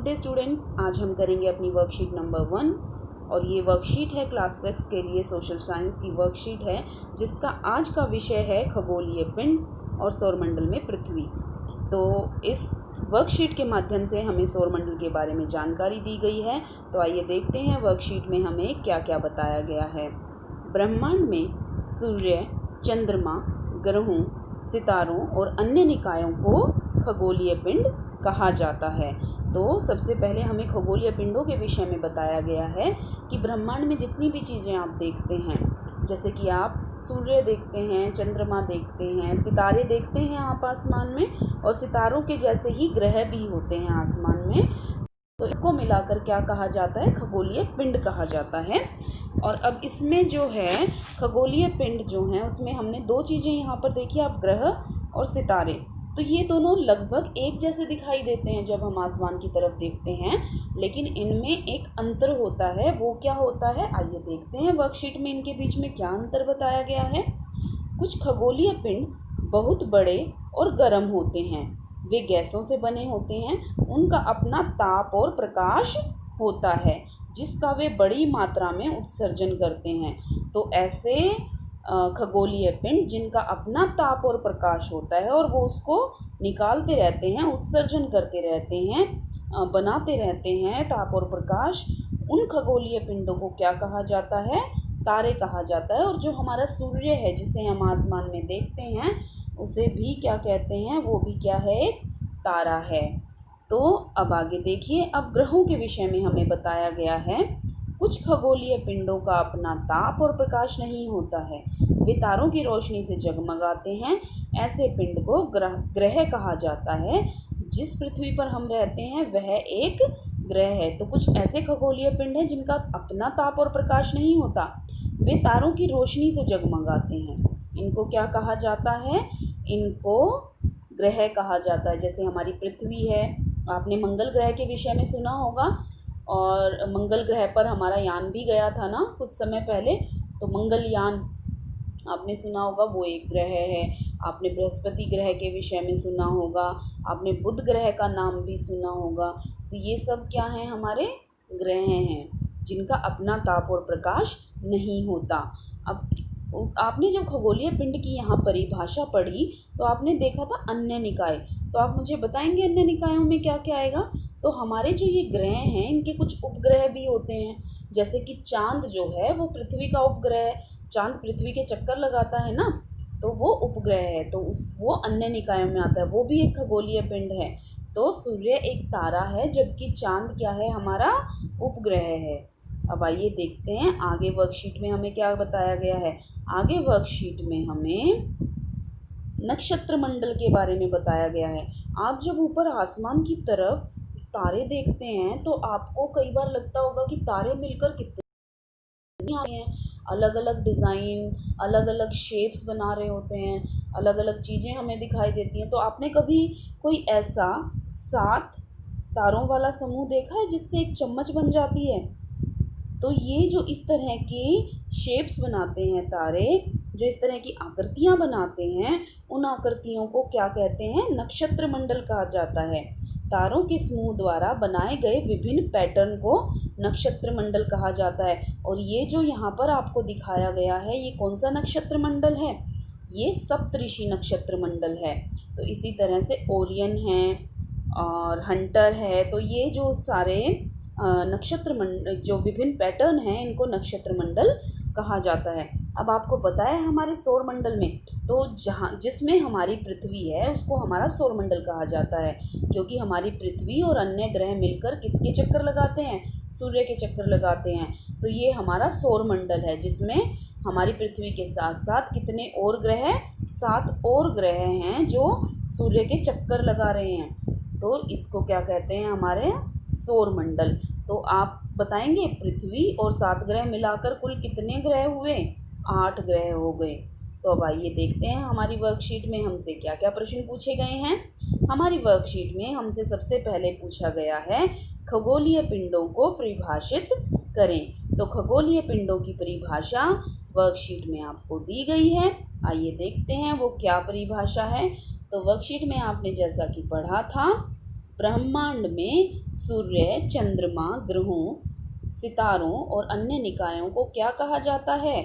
Good day students. आज हम करेंगे अपनी वर्कशीट नंबर 1 और ये वर्कशीट है क्लास 6 के लिए सोशल साइंस की वर्कशीट है, जिसका आज का विषय है खगोलीय पिंड और सौरमंडल में पृथ्वी। तो इस वर्कशीट के माध्यम से हमें सौरमंडल के बारे में जानकारी दी गई है। तो आइए देखते हैं वर्कशीट में हमें क्या क्या बताया गया है। ब्रह्मांड में सूर्य, चंद्रमा, ग्रहों, सितारों और अन्य निकायों को खगोलीय पिंड कहा जाता है। तो सबसे पहले हमें खगोलीय पिंडों के विषय में बताया गया है कि ब्रह्मांड में जितनी भी चीज़ें आप देखते हैं, जैसे कि आप सूर्य देखते हैं, चंद्रमा देखते हैं, सितारे देखते हैं आप आसमान में, और सितारों के जैसे ही ग्रह भी होते हैं आसमान में, तो इनको मिलाकर क्या कहा जाता है? खगोलीय पिंड कहा जाता है। और अब इसमें जो है खगोलीय पिंड जो है उसमें हमने दो चीज़ें यहाँ पर देखी आप, ग्रह और सितारे। तो ये दोनों लगभग एक जैसे दिखाई देते हैं जब हम आसमान की तरफ देखते हैं, लेकिन इनमें एक अंतर होता है। वो क्या होता है आइए देखते हैं वर्कशीट में इनके बीच में क्या अंतर बताया गया है। कुछ खगोलीय पिंड बहुत बड़े और गर्म होते हैं, वे गैसों से बने होते हैं, उनका अपना ताप और प्रकाश होता है जिसका वे बड़ी मात्रा में उत्सर्जन करते हैं। तो ऐसे खगोलीय पिंड जिनका अपना ताप और प्रकाश होता है और वो उसको निकालते रहते हैं, उत्सर्जन करते रहते हैं, बनाते रहते हैं ताप और प्रकाश, उन खगोलीय पिंडों को क्या कहा जाता है? तारे कहा जाता है। और जो हमारा सूर्य है जिसे हम आसमान में देखते हैं उसे भी क्या कहते हैं? वो भी क्या है? एक तारा है। तो अब आगे देखिए, अब ग्रहों के विषय में हमें बताया गया है। कुछ खगोलीय पिंडों का अपना ताप और प्रकाश नहीं होता है, वे तारों की रोशनी से जगमगाते हैं। ऐसे पिंड को ग्रह कहा जाता है। जिस पृथ्वी पर हम रहते हैं वह एक ग्रह है। तो कुछ ऐसे खगोलीय पिंड हैं जिनका अपना ताप और प्रकाश नहीं होता, वे तारों की रोशनी से जगमगाते हैं। इनको क्या कहा जाता है? इनको ग्रह कहा जाता है। जैसे हमारी पृथ्वी है, आपने मंगल ग्रह के विषय में सुना होगा, और मंगल ग्रह पर हमारा यान भी गया था ना कुछ समय पहले, तो मंगलयान आपने सुना होगा, वो एक ग्रह है। आपने बृहस्पति ग्रह के विषय में सुना होगा, आपने बुध ग्रह का नाम भी सुना होगा। तो ये सब क्या हैं? हमारे ग्रह हैं जिनका अपना ताप और प्रकाश नहीं होता। अब आपने जब खगोलीय पिंड की यहाँ परिभाषा पढ़ी तो आपने देखा था अन्य निकाय। तो आप मुझे बताएंगे अन्य निकायों में क्या क्या आएगा? तो हमारे जो ये ग्रह हैं इनके कुछ उपग्रह भी होते हैं, जैसे कि चांद जो है वो पृथ्वी का उपग्रह है। चांद पृथ्वी के चक्कर लगाता है ना, तो वो उपग्रह है, तो वो अन्य निकायों में आता है, वो भी एक खगोलीय पिंड है। तो सूर्य एक तारा है, जबकि चांद क्या है? हमारा उपग्रह है। अब आइए देखते हैं आगे वर्कशीट में हमें क्या बताया गया है। आगे वर्कशीट में हमें नक्षत्र मंडल के बारे में बताया गया है। आप जब ऊपर आसमान की तरफ तारे देखते हैं तो आपको कई बार लगता होगा कि तारे मिलकर कितने हैं, अलग अलग डिज़ाइन, अलग अलग शेप्स बना रहे होते हैं, अलग अलग चीज़ें हमें दिखाई देती हैं। तो आपने कभी कोई ऐसा 7 तारों वाला समूह देखा है जिससे एक चम्मच बन जाती है? तो ये जो इस तरह की शेप्स बनाते हैं तारे, जो इस तरह की आकृतियाँ बनाते हैं, उन आकृतियों को क्या कहते हैं? नक्षत्र मंडल कहा जाता है। तारों के समूह द्वारा बनाए गए विभिन्न पैटर्न को नक्षत्र मंडल कहा जाता है। और ये जो यहाँ पर आपको दिखाया गया है, ये कौन सा नक्षत्र मंडल है? ये सप्तऋषि नक्षत्र मंडल है। तो इसी तरह से ओरियन है और हंटर है। तो ये जो सारे नक्षत्र मंडल, जो विभिन्न पैटर्न हैं, इनको नक्षत्र मंडल कहा जाता है। अब आपको पता है हमारे सौर मंडल में, तो जहाँ जिसमें हमारी पृथ्वी है उसको हमारा सौर मंडल कहा जाता है, क्योंकि हमारी पृथ्वी और अन्य ग्रह मिलकर किसके चक्कर लगाते हैं? सूर्य के चक्कर लगाते हैं। तो ये हमारा सौर मंडल है जिसमें हमारी पृथ्वी के साथ साथ कितने और ग्रह? 7 और ग्रह हैं जो सूर्य के चक्कर लगा रहे हैं। तो इसको क्या कहते हैं? हमारे सौर मंडल। तो आप बताएंगे पृथ्वी और 7 ग्रह मिलाकर कुल कितने ग्रह हुए? 8 ग्रह हो गए। तो अब आइए देखते हैं हमारी वर्कशीट में हमसे क्या क्या प्रश्न पूछे गए हैं। हमारी वर्कशीट में हमसे सबसे पहले पूछा गया है खगोलीय पिंडों को परिभाषित करें। तो खगोलीय पिंडों की परिभाषा वर्कशीट में आपको दी गई है। आइए देखते हैं वो क्या परिभाषा है। तो वर्कशीट में आपने जैसा कि पढ़ा था ब्रह्मांड में सूर्य, चंद्रमा, ग्रहों, सितारों और अन्य निकायों को क्या कहा जाता है?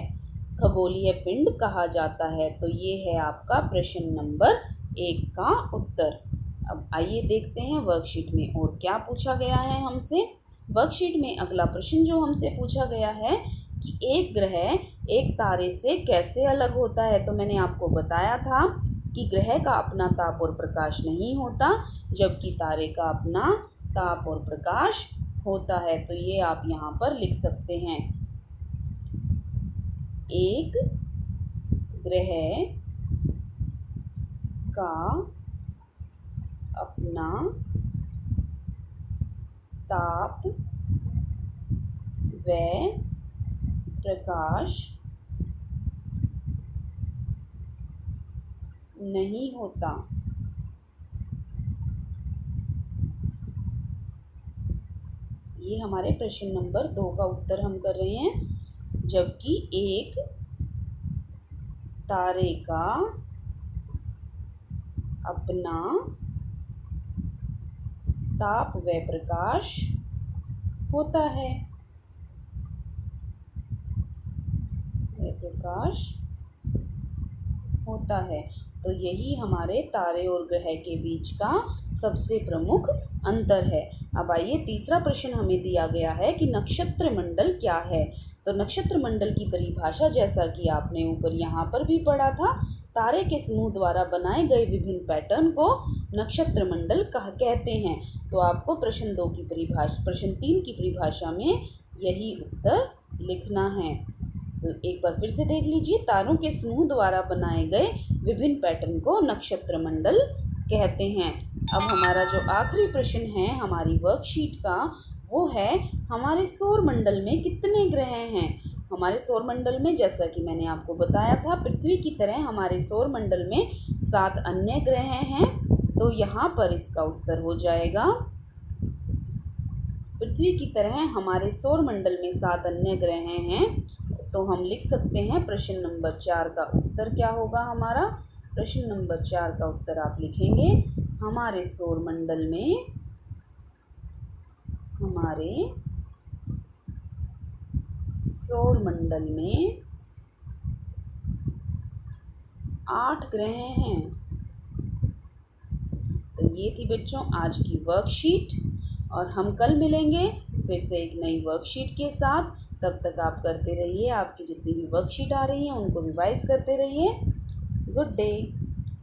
खगोलीय पिंड कहा जाता है। तो ये है आपका प्रश्न नंबर 1 का उत्तर। अब आइए देखते हैं वर्कशीट में और क्या पूछा गया है हमसे। वर्कशीट में अगला प्रश्न जो हमसे पूछा गया है कि एक ग्रह एक तारे से कैसे अलग होता है। तो मैंने आपको बताया था कि ग्रह का अपना ताप और प्रकाश नहीं होता, जबकि तारे का अपना ताप और प्रकाश होता है। तो ये आप यहाँ पर लिख सकते हैं। एक ग्रह का अपना ताप व प्रकाश नहीं होता। ये हमारे प्रश्न नंबर 2 का उत्तर हम कर रहे हैं। जबकि एक तारे का अपना ताप व प्रकाश होता है। प्रकाश होता है। तो यही हमारे तारे और ग्रह के बीच का सबसे प्रमुख अंतर है। अब आइए तीसरा प्रश्न हमें दिया गया है कि नक्षत्र मंडल क्या है। तो नक्षत्र मंडल की परिभाषा जैसा कि आपने ऊपर यहाँ पर भी पढ़ा था, तारे के समूह द्वारा बनाए गए विभिन्न पैटर्न को नक्षत्र मंडल कहते हैं। तो आपको प्रश्न 3 की परिभाषा में यही उत्तर लिखना है। तो एक बार फिर से देख लीजिए, तारों के समूह द्वारा बनाए गए विभिन्न पैटर्न को नक्षत्र मंडल कहते हैं। अब हमारा जो आखिरी प्रश्न है हमारी वर्कशीट का, वो है हमारे सौर मंडल में कितने ग्रह हैं। हमारे सौर मंडल में, जैसा कि मैंने आपको बताया था, पृथ्वी की तरह हमारे सौर मंडल में 7 अन्य ग्रह हैं। तो यहाँ पर इसका उत्तर हो जाएगा, पृथ्वी की तरह हमारे सौर मंडल में 7 अन्य ग्रह हैं। तो हम लिख सकते हैं प्रश्न नंबर 4 का उत्तर क्या होगा हमारा। प्रश्न नंबर 4 का उत्तर आप लिखेंगे, हमारे सौर मंडल में 8 ग्रह हैं। तो ये थी बच्चों आज की वर्कशीट, और हम कल मिलेंगे फिर से एक नई वर्कशीट के साथ। तब तक आप करते रहिए, आपकी जितनी भी वर्कशीट आ रही हैं उनको रिवाइज करते रहिए। Good day.